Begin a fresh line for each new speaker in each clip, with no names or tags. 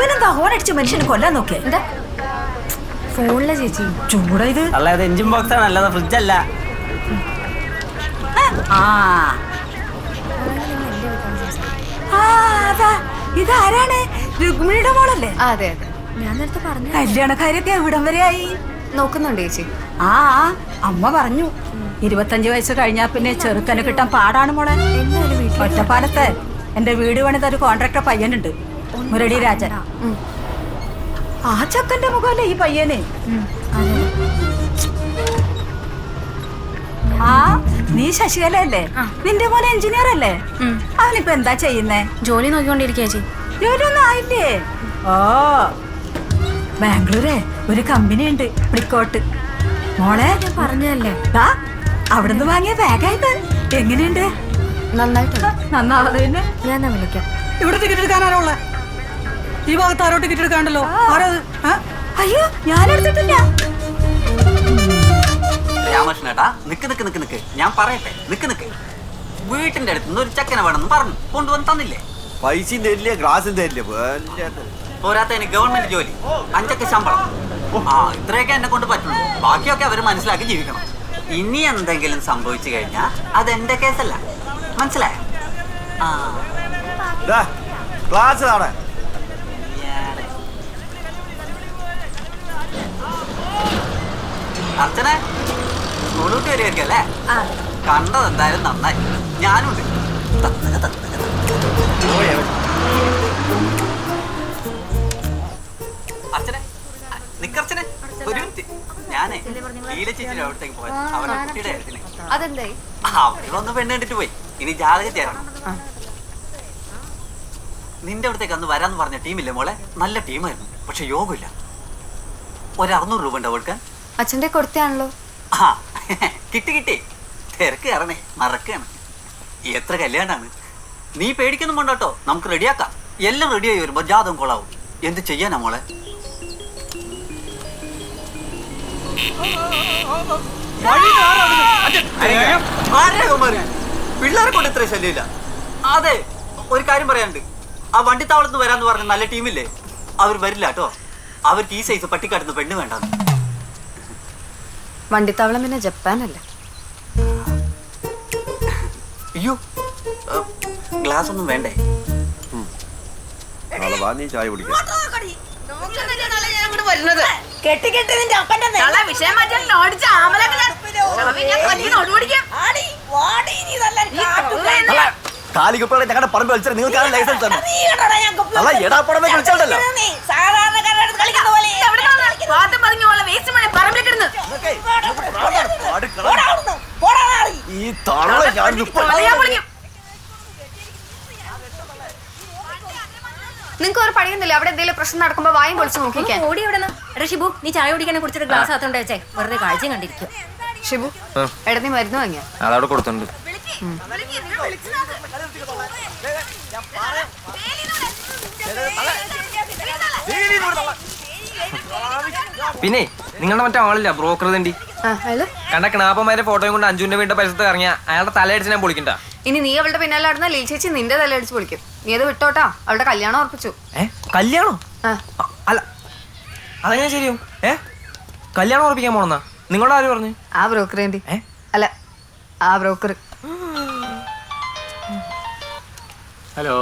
ഇവനെന്താ ഹോണടിച്ച് മനുഷ്യനെ കൊല്ലാൻ നോക്കേ?
എന്താ ഫോണിലെ ചേച്ചി
ചൂടാ ഇത്?
അല്ല, ഇത് എഞ്ചിൻ ബോക്സ് ആണ്, അല്ലാതെ ഫ്രിഡ്ജ് അല്ല.
ഇതാരാണ്? രുക്മിണിയുടെ മോളല്ലേ?
അതെ അതെ, ഞാൻ നേരത്തെ പറഞ്ഞു.
കല്യാണക്കാരൊക്കെ എവിടം വരെ ആയി?
നോക്കുന്നുണ്ട് ചേച്ചി.
അമ്മ പറഞ്ഞു 25 വയസ്സ് കഴിഞ്ഞാ പിന്നെ ചെറുക്കനെ കിട്ടാൻ പാടാണ് മോളെ. ഒറ്റപ്പാലത്ത് എന്റെ വീട് പണിതൊരു കോൺട്രാക്ടർ പയ്യനുണ്ട്, മുരളി രാജൻ. ആ ചക്കന്റെ മുഖമല്ലേ ഈ പയ്യന്? നീ ശശികല അല്ലേ? നിന്റെ മോനെ എഞ്ചിനീയർ അല്ലേ? അവനിപ്പോ എന്താ ചെയ്യുന്നേ?
ജോലി നോക്കിക്കൊണ്ടിരിക്കുക ചേച്ചി.
ജോലിയൊന്നും ആയില്ലേ? ബാംഗ്ലൂരെ ഒരു കമ്പനി ഉണ്ട്, പ്ലിക്കോട്ട്. മോളെ
പറഞ്ഞല്ലേ,
അവിടുന്ന് വാങ്ങിയ ബാഗായത്. എങ്ങനെയുണ്ട്?
നന്നായിട്ടുണ്ട്.
നന്നാവത് തന്നെ.
ഞാൻ വിളിക്കാം.
ഇവിടെ ടിക്കറ്റ് എടുക്കാനാണോ ഉള്ളത്? ഈ ഭാഗത്ത് ആരോ ടിക്കറ്റ് എടുക്കാണ്ടല്ലോ.
അയ്യോ, ഞാൻ എടുത്തിട്ടില്ല.
രാമകൃഷ്ണേട്ടാ, നിക്ക്. ഞാൻ പറയട്ടെ, നിക്ക്. വീട്ടിന്റെ അടുത്ത് ഒരു ചക്കനെ വേണമെന്ന് പറഞ്ഞു കൊണ്ടുവന്ന് തന്നില്ലേ?
പൈസയും തരില്ല, ഗ്ലാസും തരില്ല.
പോരാത്തതിന് ഗവൺമെന്റ് ജോലി, 5 ശമ്പളം. ഇത്രയൊക്കെ എന്നെ കൊണ്ട് പറ്റുള്ളൂ. ബാക്കിയൊക്കെ അവര് മനസ്സിലാക്കി ജീവിക്കണം. ഇനി എന്തെങ്കിലും സംഭവിച്ചു കഴിഞ്ഞാൽ അതെന്റെ കേസല്ല, മനസ്സിലായോ?
ക്ലാസ് കാണാൻ
അർച്ചന സ്കൂളിലോട്ട് വരികയായിരിക്കും അല്ലേ? കണ്ടത് എന്തായാലും നന്നായി. ഞാനുണ്ട്. അർച്ചന നിക്കർച്ചനെ ഒരു മിനിറ്റ്. ഞാനേ ലീല ചേച്ചിയുടെ അവിടത്തേക്ക് പോയത് അവരുടെ കുട്ടിയുടെ കാര്യത്തിന്.
അതെന്തായി?
അവരൊന്ന് പെണ്ണ് കണ്ടിട്ട് പോയി. ഇനി ജാതകം ചേരണം. നിന്റെ അവിടത്തേക്ക് അന്ന് വരാന്ന് പറഞ്ഞ ടീമില്ലേ മോളെ? നല്ല ടീമായിരുന്നു, പക്ഷെ യോഗമില്ല. 600 രൂപ ഉണ്ടോ കൊടുക്കാൻ?
അച്ഛൻ്റെ കൊടുത്താണല്ലോ.
കിട്ടി. തിരക്ക് കയറണേ, മറക്കാണ്. എത്ര കല്യാണാണ്. നീ പേടിക്കൊന്നും വേണ്ടോ, നമുക്ക് റെഡിയാക്കാം. എല്ലാം റെഡിയായി വരുമ്പോ ജാതകം കൊള്ളാവും. എന്ത് ചെയ്യാനാ മോളെ? പിള്ളേരെ കൊണ്ട് ഇത്ര ശല്യമില്ല. അതെ, ഒരു കാര്യം പറയാനുണ്ട്. ആ വണ്ടിത്താവളത്ത് വരാന്ന് പറഞ്ഞ നല്ല ടീമില്ലേ, അവർ വരില്ല കേട്ടോ. അവർക്ക് ഈ സൈസ് പട്ടിക്കാട്ടുന്ന പെണ്ണ് വേണ്ടെന്ന്.
വണ്ടിത്താവളം പിന്നെ ജപ്പാനല്ലേ?
അയ്യോ, ഗ്ലാസ് ഒന്നും വേണ്ടേ?
നീ ചായ കുടിക്കാം.
കാലിക്കുപ്പളെ ഞങ്ങളുടെ പറമ്പ് കളിച്ചാൽ നിങ്ങൾക്ക് ലൈസൻസ് തന്നെ. എടാപ്പടമേ കളിച്ചാലല്ലോ. ഈ തള
നിങ്ങൾക്ക് ഒരു പണിയൊന്നുമില്ല. അവിടെ എന്തെങ്കിലും പ്രശ്നം നടക്കുമ്പോ വായും പൊളിച്ച് നോക്കിക്കാൻ.
ഓടി എവിടെ ഷിബു? നീ ചായ കുടിക്കാനെ കുറിച്ചിട്ട് ഗ്ലാസ് അകത്തോണ്ട് വെച്ചേ, വെറുതെ കാഴ്ചയും കണ്ടിരിക്കും.
ഷിബു, എടാ നീ മരുന്ന് വാങ്ങിയ?
അതവിടെ കൊടുത്തിട്ടുണ്ട്. പിന്നെ നിങ്ങളുടെ മറ്റേ ആളില്ല, ബ്രോക്കർ തണ്ടി കണ്ട കിണാപ്പന്മാരെ ഫോട്ടോയും കൊണ്ട് അഞ്ജുവിന്റെ വീടിന്റെ പരിസരത്ത് ഇറങ്ങിയ അയാളുടെ തലയടിച്ച് ഞാൻ പൊളിക്കണ്ട.
ഇനി നീ അവളുടെ പിന്നാലെ നടന്ന ലീൽ ചേച്ചി നിന്റെ തലയടിച്ച് പൊളിക്കും. നീ അത് വിട്ടോട്ടാ. അവളുടെ കല്യാണം ഉറപ്പിച്ചു.
കല്യാണോ? അല്ല, അതെങ്ങനെ ശരിയും? കല്യാണം ഉറപ്പിക്കാൻ പോണെന്നാ നിങ്ങളോട് ആര് പറഞ്ഞു?
ആ ബ്രോക്കർ വേണ്ടി അല്ല, ആ ബ്രോക്കർ.
ഹലോ,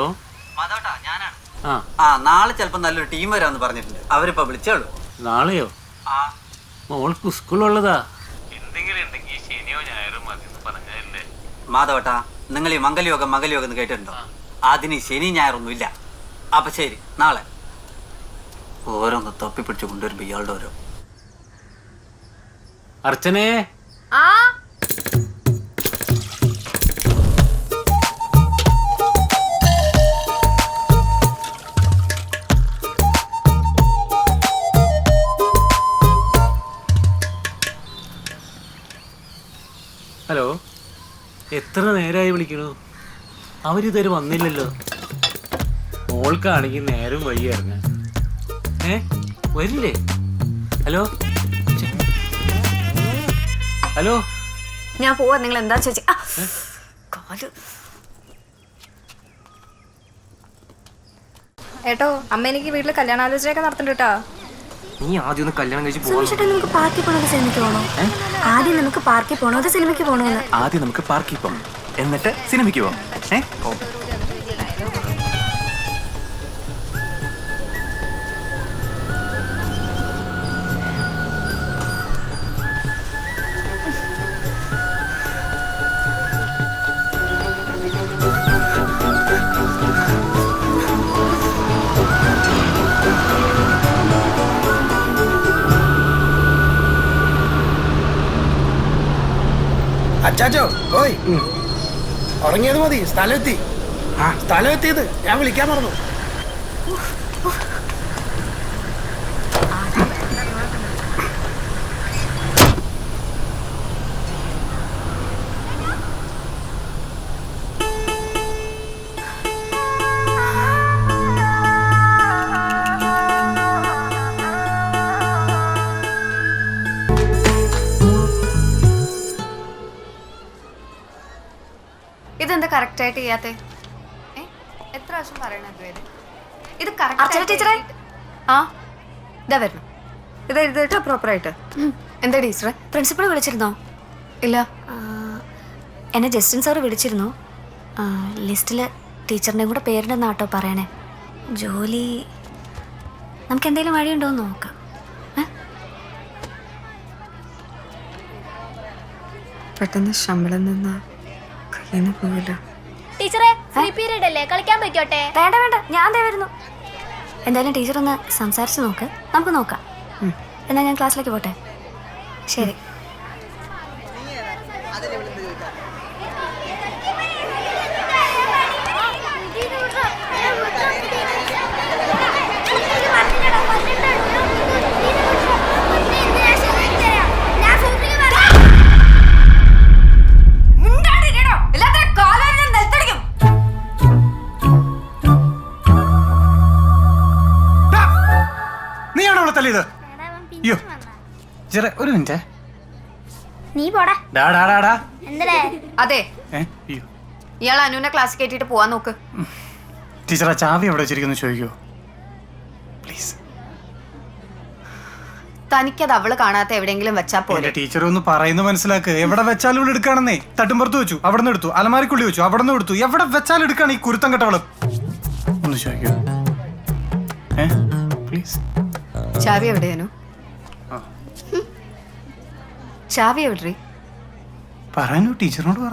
നാളെ ചിലപ്പോ നല്ലൊരു ടീം വരാന്ന് പറഞ്ഞിട്ടുണ്ട്. അവരിപ്പോ വിളിച്ചോളൂ.
നാളെയോ? മോൾക്ക് സ്കൂളുള്ളതാ.
മാധവട്ടാ, നിങ്ങൾ ഈ മംഗലയോഗം എന്ന് കേട്ടിട്ടുണ്ടോ? അതിന് ശനി ഞായറൊന്നും ഇല്ല. അപ്പൊ ശരി, നാളെ. ഓരോന്ന് തൊപ്പിപ്പിടിച്ച് കൊണ്ടുവരുമ്പോ ഇയാളുടെ ഓരോ.
അർച്ചനേ, ഹലോ, എത്ര നേരമായി വിളിക്കണു? അവരിതുവരെ വന്നില്ലല്ലോ. മോൾക്കാണെങ്കിൽ നേരം വഴി ഇറങ്ങാൻ. വരില്ലേ? ഹലോ ഹലോ,
ഞാൻ പോവാ. നിങ്ങൾ എന്താ ചേച്ചി? ഏട്ടോ അമ്മ എനിക്ക് വീട്ടിൽ കല്യാണാലോചനയൊക്കെ നടത്തണ്ട കേട്ടോ.
നീ ആദ്യം ഒന്ന് കല്യാണം കഴിച്ച് പോവാ.
ചേട്ടാ നമുക്ക് പാർക്കിൽ പോണത് സിനിമയ്ക്ക് പോകണോ? ആദ്യം നമുക്ക് പാർക്കിൽ പോകണോ അത് സിനിമയ്ക്ക് പോകണമെന്ന്?
ആദ്യം നമുക്ക് പാർക്കിൽ പോകാം, എന്നിട്ട് സിനിമയ്ക്ക് പോകാം.
അച്ചാച്ചോ ഓയ് ഉറങ്ങിയത് മതി. സ്ഥലം എത്തി. സ്ഥലം എത്തിയത് ഞാൻ വിളിക്കാൻ മറന്നു.
ഇതെന്താ കറക്റ്റ് ആയിട്ട് ചെയ്യാത്തെ? എത്ര പ്രാവശ്യം പറയണത് ഇത്
അർച്ചന ടീച്ചറെ.
ആ ഇതാ വരണം. ഇത് എഴുതിട്ടോ പ്രോപ്പറായിട്ട്. എന്താ ടീച്ചറെ?
പ്രിൻസിപ്പൾ വിളിച്ചിരുന്നോ?
ഇല്ല.
എന്നെ ജസ്റ്റിൻ സാറ് വിളിച്ചിരുന്നു. ലിസ്റ്റിൽ ടീച്ചറിൻ്റെയും കൂടെ പേരുണ്ടെന്ന് കേട്ടോ പറയണേ. ജോലി നമുക്ക് എന്തെങ്കിലും വഴിയുണ്ടോ എന്ന് നോക്കാം.
പെട്ടെന്ന് ശമ്പളം നിന്നാ കയ്യിന്ന് പോവില്ല.
ടീച്ചറെ ഫ്രീ പീരീഡ് അല്ലേ, കളിക്കാൻ പോയിക്കോട്ടെ? വേണ്ട വേണ്ട, ഞാൻ ദേ വരുന്നു. എന്തായാലും ടീച്ചർ ഒന്ന് സംസാരിച്ച് നോക്ക്, നമുക്ക് നോക്കാം. എന്നാൽ ഞാൻ ക്ലാസ്സിലേക്ക് പോട്ടെ. ശരി.
നീയാണോ അവളെ തല്ലിയത്? അയ്യോ ചെറ ഒരു മിനിറ്റ്.
നീ പോടാ.
അതെ ഇയാൾ അനുവിനെ ക്ലാസ് കയറ്റിട്ട് പോവാൻ നോക്ക്.
ടീച്ചർ ആ ചാവി എവിടെ വെച്ചിരിക്കുന്നു ചോദിക്കോ പ്ലീസ്.
തനിക്കത് അവള് കാണാത്ത എവിടെയെങ്കിലും വെച്ചാ പോലെ.
ടീച്ചർ ഒന്ന് പറയുന്നത് മനസ്സിലാക്ക്. എവിടെ വെച്ചാലും ഇവിടെ എടുക്കാണെന്നേ. തട്ടുംപുറത്ത് വെച്ചു, അവിടെ നിന്ന് എടുത്തു. അലമാരിക്കുള്ളി വെച്ചു, അവിടെ നിന്ന് എടുത്തു. എവിടെ വെച്ചാലും എടുക്കാണ് ഈ കുരുത്തം കെട്ടവള്. ഒന്ന് ചോദിക്കോ പ്ലീസ്.
ചാവി എവിടെയാനു? ചാവി എവിടെ?
പറയാനോ ടീച്ചറിനോട് പറ.